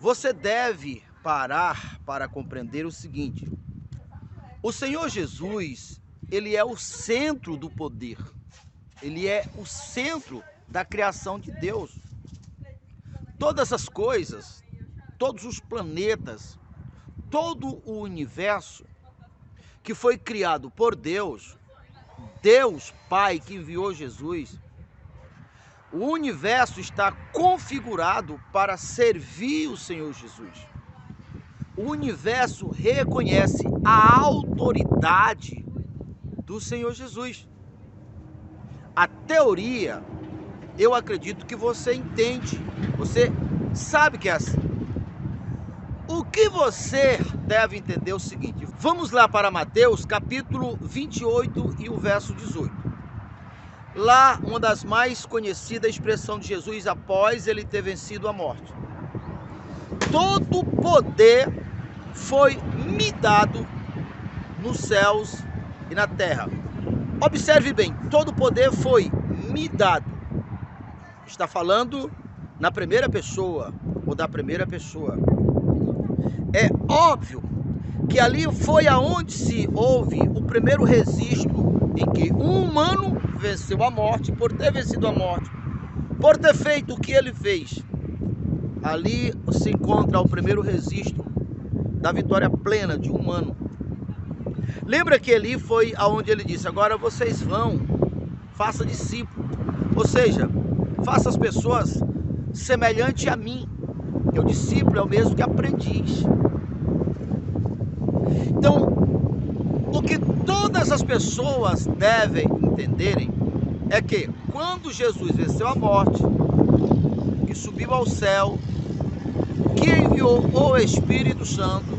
Você deve parar para compreender o seguinte: o Senhor Jesus, ele é o centro do poder, ele é o centro da criação de Deus. Todas as coisas, todos os planetas, todo o universo que foi criado por Deus, Deus Pai que enviou Jesus, o universo está configurado para servir o Senhor Jesus. O universo reconhece a autoridade do Senhor Jesus. A teoria, eu acredito que você entende, você sabe que é assim. O que você deve entender é o seguinte: vamos lá para Mateus capítulo 28 e o verso 18. Lá, uma das mais conhecidas expressões de Jesus após ele ter vencido a morte. Todo poder foi me dado nos céus e na terra. Observe bem, todo poder foi me dado. Está falando na primeira pessoa ou da primeira pessoa. É óbvio que ali foi aonde se houve o primeiro registro em que um humano venceu a morte, por ter vencido a morte, por ter feito o que ele fez. Ali se encontra o primeiro registro da vitória plena de um humano. Lembra que ali foi aonde ele disse: agora vocês vão, faça discípulo, ou seja, faça as pessoas semelhante a mim. O discípulo é o mesmo que aprendiz. Então, o que todas as pessoas devem entenderem é que quando Jesus venceu a morte, que subiu ao céu, que enviou o Espírito Santo,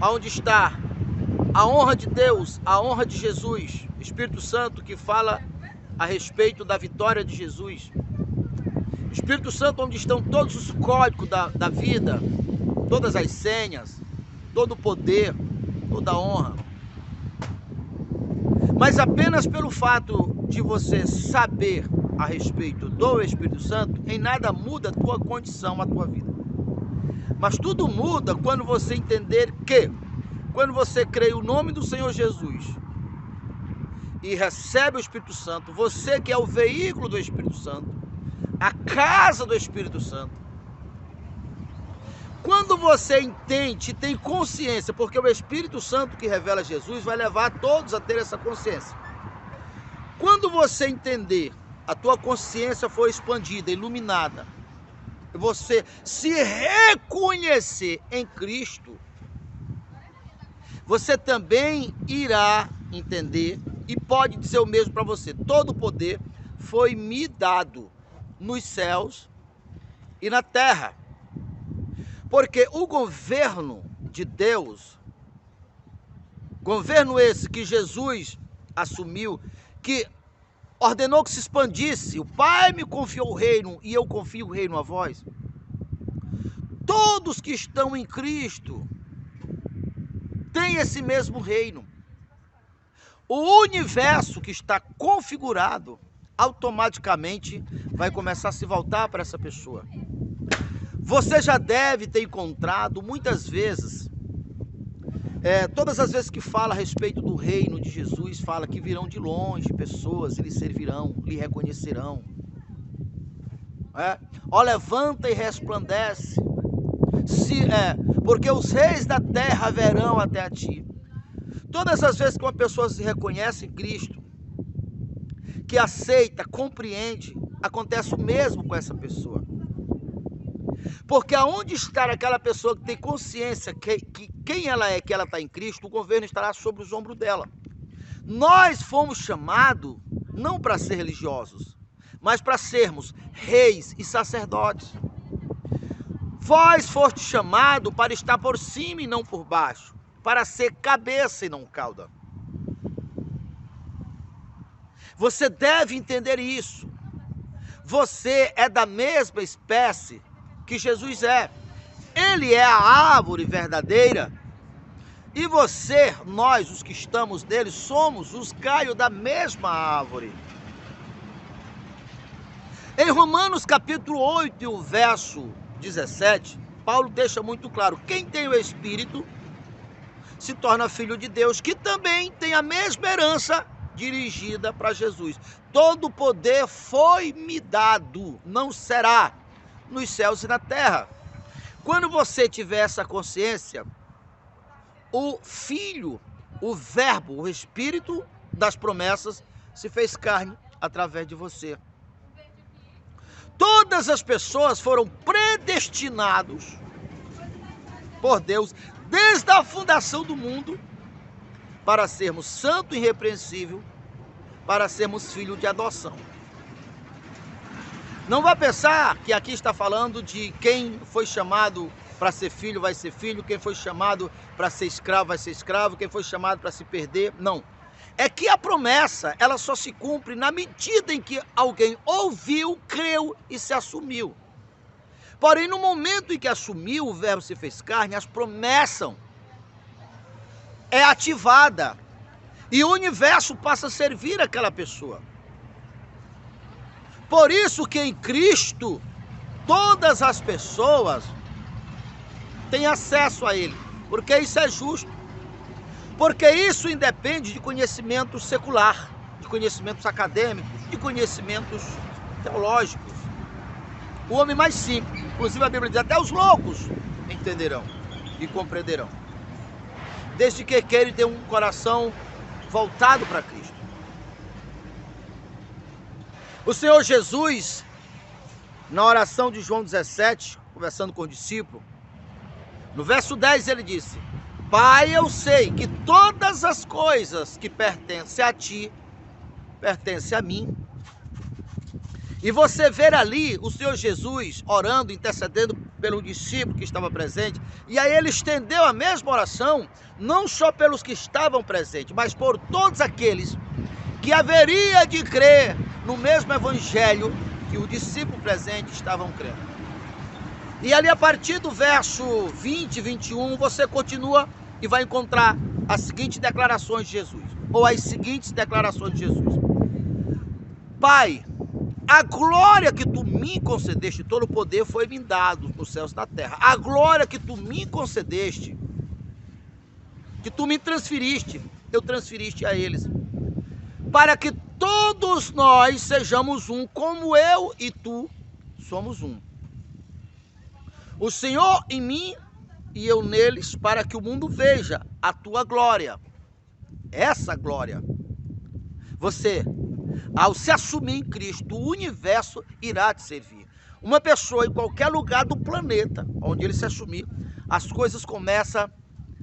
onde está a honra de Deus, a honra de Jesus, Espírito Santo que fala a respeito da vitória de Jesus, Espírito Santo onde estão todos os códigos da vida, todas as senhas, todo o poder, toda a honra. Mas apenas pelo fato de você saber a respeito do Espírito Santo, em nada muda a tua condição, a tua vida. Mas tudo muda quando você entender que, quando você crê o nome do Senhor Jesus e recebe o Espírito Santo, você que é o veículo do Espírito Santo, a casa do Espírito Santo, quando você entende e tem consciência, porque o Espírito Santo que revela Jesus vai levar todos a ter essa consciência. Quando você entender, a tua consciência foi expandida, iluminada, você se reconhecer em Cristo, você também irá entender e pode dizer o mesmo para você: todo o poder foi me dado nos céus e na terra. Porque o governo de Deus, governo esse que Jesus assumiu, que ordenou que se expandisse, o Pai me confiou o reino e eu confio o reino a vós. Todos que estão em Cristo têm esse mesmo reino. O universo que está configurado automaticamente vai começar a se voltar para essa pessoa. Você já deve ter encontrado muitas vezes, todas as vezes que fala a respeito do reino de Jesus, fala que virão de longe pessoas, lhe servirão, lhe reconhecerão. Ó, levanta e resplandece, porque os reis da terra verão até a ti. Todas as vezes que uma pessoa se reconhece em Cristo, que aceita, compreende, acontece o mesmo com essa pessoa. Porque aonde estar aquela pessoa que tem consciência que quem ela é, que ela está em Cristo, o governo estará sobre os ombros dela. Nós fomos chamados não para ser religiosos, mas para sermos reis e sacerdotes. Vós foste chamado para estar por cima e não por baixo, para ser cabeça e não cauda. Você deve entender isso. Você é da mesma espécie que Jesus é. Ele é a árvore verdadeira e você, nós, os que estamos nele, somos os galhos da mesma árvore. Em Romanos capítulo 8 e o verso 17, Paulo deixa muito claro: quem tem o Espírito se torna filho de Deus, que também tem a mesma herança dirigida para Jesus. Todo poder foi-me dado, não será nos céus e na terra. Quando você tiver essa consciência, o Filho, o Verbo, o Espírito das promessas se fez carne através de você. Todas as pessoas foram predestinados por Deus desde a fundação do mundo para sermos santo e irrepreensível, para sermos filhos de adoção. Não vá pensar que aqui está falando de quem foi chamado para ser filho vai ser filho, quem foi chamado para ser escravo vai ser escravo, quem foi chamado para se perder, não. É que a promessa, ela só se cumpre na medida em que alguém ouviu, creu e se assumiu. Porém, no momento em que assumiu, o Verbo se fez carne, as promessas é ativada e o universo passa a servir aquela pessoa. Por isso que em Cristo, todas as pessoas têm acesso a Ele, porque isso é justo. Porque isso independe de conhecimento secular, de conhecimentos acadêmicos, de conhecimentos teológicos. O homem mais simples, inclusive a Bíblia diz, até os loucos entenderão e compreenderão, desde que queiram ter um coração voltado para Cristo. O Senhor Jesus, na oração de João 17, conversando com o discípulo, no verso 10 ele disse: Pai, eu sei que todas as coisas que pertencem a ti, pertencem a mim. E você ver ali o Senhor Jesus orando, intercedendo pelo discípulo que estava presente, e aí ele estendeu a mesma oração, não só pelos que estavam presentes, mas por todos aqueles que haveria de crer no mesmo evangelho que o discípulo presente estavam crendo. E ali a partir do verso 20 e 21, você continua e vai encontrar as seguintes declarações de Jesus, ou as seguintes declarações de Jesus. Pai, a glória que tu me concedeste, todo o poder foi me dado nos céus e na terra. A glória que tu me concedeste, que tu me transferiste, eu transferiste a eles, para que todos nós sejamos um, como eu e tu somos um. O Senhor em mim e eu neles, para que o mundo veja a tua glória. Essa glória. Você, ao se assumir em Cristo, o universo irá te servir. Uma pessoa em qualquer lugar do planeta, onde ele se assumir, as coisas começam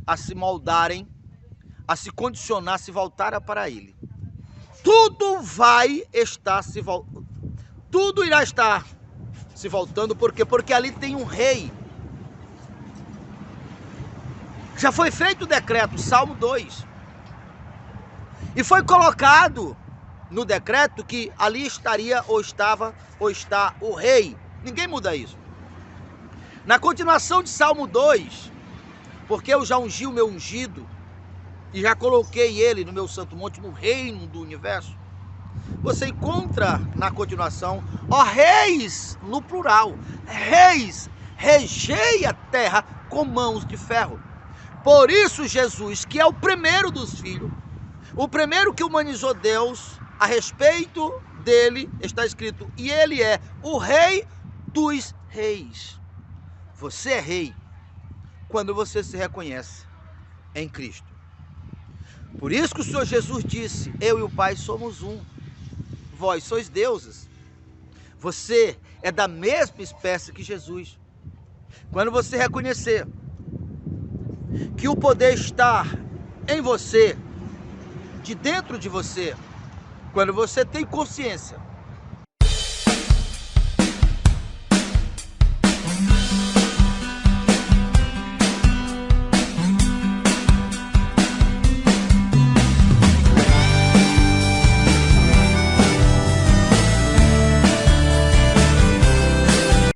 a se moldarem, a se condicionar, a se voltar para ele. Tudo vai estar se voltando. Tudo irá estar se voltando, por quê? Porque ali tem um rei. Já foi feito o decreto, Salmo 2. E foi colocado no decreto que ali estaria ou estava ou está o rei. Ninguém muda isso. Na continuação de Salmo 2, porque eu já ungi o meu ungido e já coloquei ele no meu santo monte, no reino do universo, você encontra na continuação, ó reis, no plural, reis, regei a terra com mãos de ferro. Por isso Jesus, que é o primeiro dos filhos, o primeiro que humanizou Deus, a respeito dele está escrito, e ele é o rei dos reis. Você é rei quando você se reconhece em Cristo. Por isso que o Senhor Jesus disse, eu e o Pai somos um. Vós sois deuses. Você é da mesma espécie que Jesus. Quando você reconhecer que o poder está em você, de dentro de você, quando você tem consciência